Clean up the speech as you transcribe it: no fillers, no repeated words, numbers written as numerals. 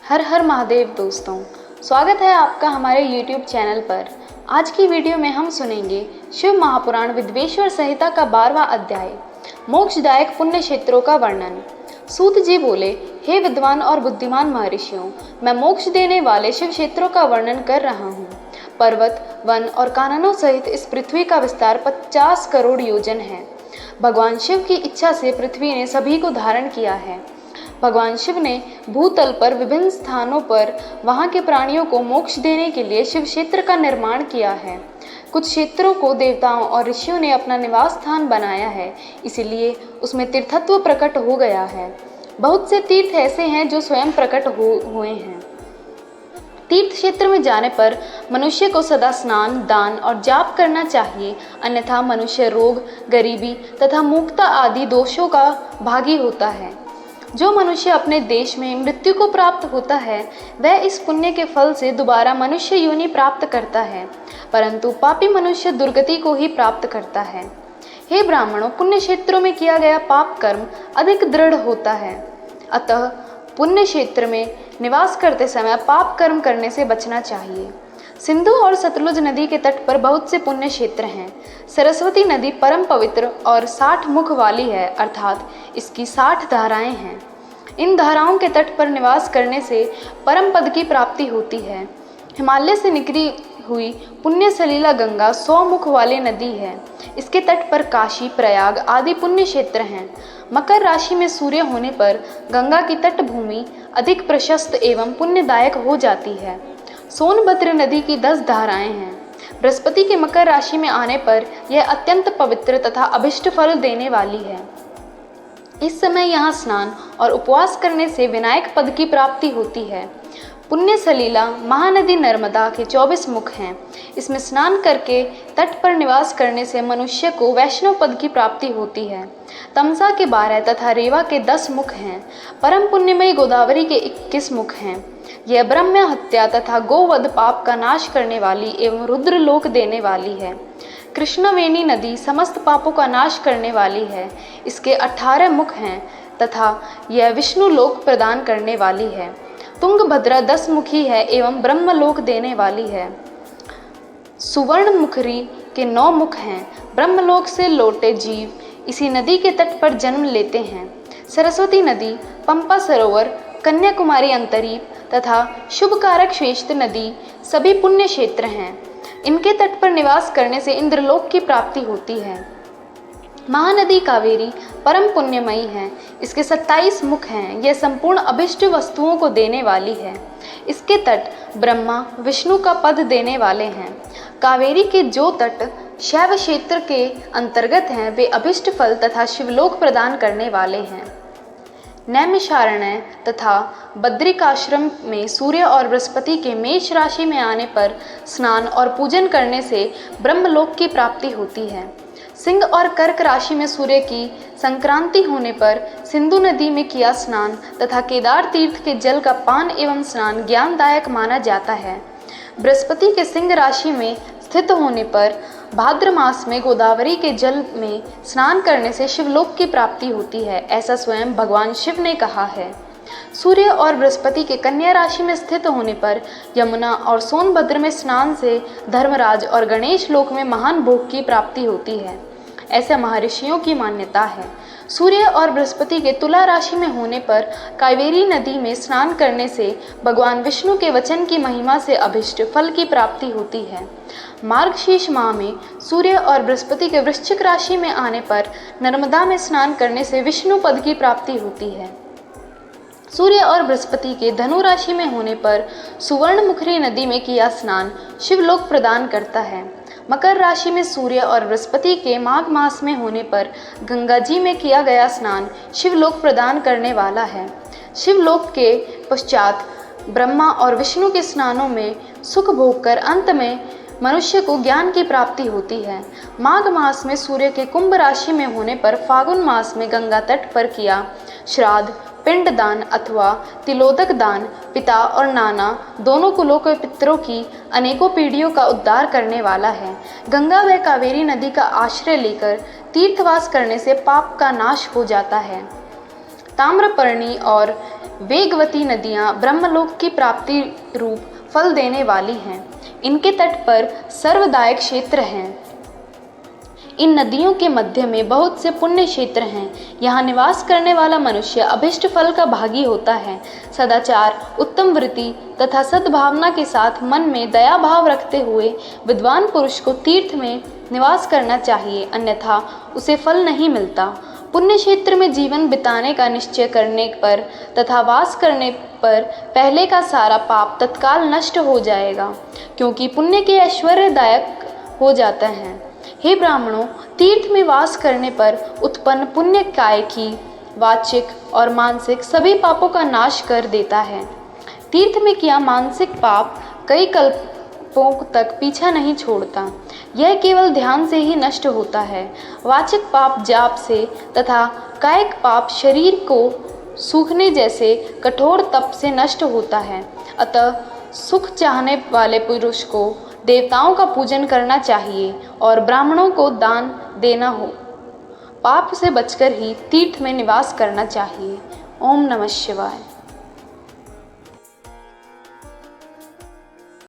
हर हर महादेव दोस्तों, स्वागत है आपका हमारे YouTube चैनल पर। आज की वीडियो में हम सुनेंगे शिव महापुराण विद्वेश्वर संहिता का 12वां अध्याय मोक्षदायक पुण्य क्षेत्रों का वर्णन। सूत जी बोले, हे विद्वान और बुद्धिमान महर्षियों, मैं मोक्ष देने वाले शिव क्षेत्रों का वर्णन कर रहा हूँ। पर्वत, वन और काननों सहित इस पृथ्वी का विस्तार 50 करोड़ योजन है। भगवान शिव की इच्छा से पृथ्वी ने सभी को धारण किया है। भगवान शिव ने भूतल पर विभिन्न स्थानों पर वहाँ के प्राणियों को मोक्ष देने के लिए शिव क्षेत्र का निर्माण किया है। कुछ क्षेत्रों को देवताओं और ऋषियों ने अपना निवास स्थान बनाया है, इसीलिए उसमें तीर्थत्व प्रकट हो गया है। बहुत से तीर्थ ऐसे हैं जो स्वयं प्रकट हुए हैं। तीर्थ क्षेत्र में जाने पर मनुष्य को सदा स्नान, दान और जाप करना चाहिए, अन्यथा मनुष्य रोग, गरीबी तथा मूर्खता आदि दोषों का भागी होता है। जो मनुष्य अपने देश में मृत्यु को प्राप्त होता है, वह इस पुण्य के फल से दोबारा मनुष्य योनि प्राप्त करता है, परंतु पापी मनुष्य दुर्गति को ही प्राप्त करता है। हे ब्राह्मणों, पुण्य क्षेत्रों में किया गया पाप कर्म अधिक दृढ़ होता है, अतः पुण्य क्षेत्र में निवास करते समय पाप कर्म करने से बचना चाहिए। सिंधु और सतलुज नदी के तट पर बहुत से पुण्य क्षेत्र हैं। सरस्वती नदी परम पवित्र और 60 मुख वाली है, अर्थात इसकी 60 धाराएं हैं। इन धाराओं के तट पर निवास करने से परम पद की प्राप्ति होती है। हिमालय से निकली हुई पुण्य सलीला गंगा 100 मुख वाली नदी है। इसके तट पर काशी, प्रयाग आदि पुण्य क्षेत्र हैं। मकर राशि में सूर्य होने पर गंगा की तट भूमि अधिक प्रशस्त एवं पुण्यदायक हो जाती है। सोनभद्र नदी की 10 धाराएं हैं। बृहस्पति के मकर राशि में आने पर यह अत्यंत पवित्र तथा अभिष्ट फल देने वाली है। इस समय यहाँ स्नान और उपवास करने से विनायक पद की प्राप्ति होती है। पुण्य सलीला महानदी नर्मदा के 24 मुख हैं। इसमें स्नान करके तट पर निवास करने से मनुष्य को वैष्णव पद की प्राप्ति होती है। तमसा के 12 तथा रेवा के 10 मुख हैं। परम पुण्यमयी गोदावरी के 21 मुख हैं। यह ब्रह्म हत्या तथा गोवध पाप का नाश करने वाली एवं रुद्र लोक देने वाली है। कृष्णवेणी नदी समस्त पापों का नाश करने वाली है। इसके 18 मुख हैं तथा यह विष्णु लोक प्रदान करने वाली है। तुंगभद्रा 10 मुखी है एवं ब्रह्मलोक देने वाली है। सुवर्ण मुखरी के 9 मुख हैं। ब्रह्मलोक से लौटे जीव इसी नदी के तट पर जन्म लेते हैं। सरस्वती नदी, पंपा सरोवर, कन्याकुमारी अंतरीप तथा शुभकारक श्रेष्ठ नदी सभी पुण्य क्षेत्र हैं। इनके तट पर निवास करने से इंद्रलोक की प्राप्ति होती है। महानदी कावेरी परम पुण्यमयी है। इसके 27 मुख हैं। यह संपूर्ण अभिष्ट वस्तुओं को देने वाली है। इसके तट ब्रह्मा विष्णु का पद देने वाले हैं। कावेरी के जो तट शैव क्षेत्र के अंतर्गत हैं, वे अभिष्ट फल तथा शिवलोक प्रदान करने वाले हैं। नैमिषारण्य तथा बद्रिकाश्रम में सूर्य और बृहस्पति के मेष राशि में आने पर स्नान और पूजन करने से ब्रह्मलोक की प्राप्ति होती है। सिंह और कर्क राशि में सूर्य की संक्रांति होने पर सिंधु नदी में किया स्नान तथा केदार तीर्थ के जल का पान एवं स्नान ज्ञानदायक माना जाता है। बृहस्पति के सिंह राशि में स्थित होने पर भाद्र मास में गोदावरी के जल में स्नान करने से शिवलोक की प्राप्ति होती है, ऐसा स्वयं भगवान शिव ने कहा है। सूर्य और बृहस्पति के कन्या राशि में स्थित होने पर यमुना और सोनभद्र में स्नान से धर्मराज और गणेश लोक में महान भोग की प्राप्ति होती है, ऐसे महर्षियों की मान्यता है। सूर्य और बृहस्पति के तुला राशि में होने पर कावेरी नदी में स्नान करने से भगवान विष्णु के वचन की महिमा से अभिष्ट फल की प्राप्ति होती है। मार्गशीर्ष माह में सूर्य और बृहस्पति के वृश्चिक राशि में आने पर नर्मदा में स्नान करने से विष्णु पद की प्राप्ति होती है। सूर्य और बृहस्पति के धनु राशि में होने पर सुवर्णमुखी नदी में किया स्नान शिवलोक प्रदान करता है। मकर राशि में सूर्य और बृहस्पति के माघ मास में होने पर गंगा जी में किया गया स्नान शिवलोक प्रदान करने वाला है। शिवलोक के पश्चात ब्रह्मा और विष्णु के स्नानों में सुख भोग कर अंत में मनुष्य को ज्ञान की प्राप्ति होती है। माघ मास में सूर्य के कुंभ राशि में होने पर फागुन मास में गंगा तट पर किया श्राद्ध, पिंडदान अथवा तिलोदक दान पिता और नाना दोनों कुलों के पितरों की अनेकों पीढ़ियों का उद्धार करने वाला है। गंगा व कावेरी नदी का आश्रय लेकर तीर्थवास करने से पाप का नाश हो जाता है। ताम्रपर्णी और वेगवती नदियाँ ब्रह्मलोक की प्राप्ति रूप फल देने वाली हैं। इनके तट पर सर्वदायक क्षेत्र हैं। इन नदियों के मध्य में बहुत से पुण्य क्षेत्र हैं। यहाँ निवास करने वाला मनुष्य अभिष्ट फल का भागी होता है। सदाचार, उत्तम वृत्ति तथा सद्भावना के साथ मन में दया भाव रखते हुए विद्वान पुरुष को तीर्थ में निवास करना चाहिए, अन्यथा उसे फल नहीं मिलता। पुण्य क्षेत्र में जीवन बिताने का निश्चय करने पर तथा वास करने पर पहले का सारा पाप तत्काल नष्ट हो जाएगा, क्योंकि पुण्य के ऐश्वर्यदायक हो जाते हैं। हे ब्राह्मणों, तीर्थ में वास करने पर उत्पन्न पुण्य काय की वाचिक और मानसिक सभी पापों का नाश कर देता है। तीर्थ में किया मानसिक पाप कई कल्पों तक पीछा नहीं छोड़ता, यह केवल ध्यान से ही नष्ट होता है। वाचिक पाप जाप से तथा कायिक पाप शरीर को सूखने जैसे कठोर तप से नष्ट होता है। अतः सुख चाहने वाले पुरुष को देवताओं का पूजन करना चाहिए और ब्राह्मणों को दान देना हो। पाप से बचकर ही तीर्थ में निवास करना चाहिए। ओम नमः शिवाय।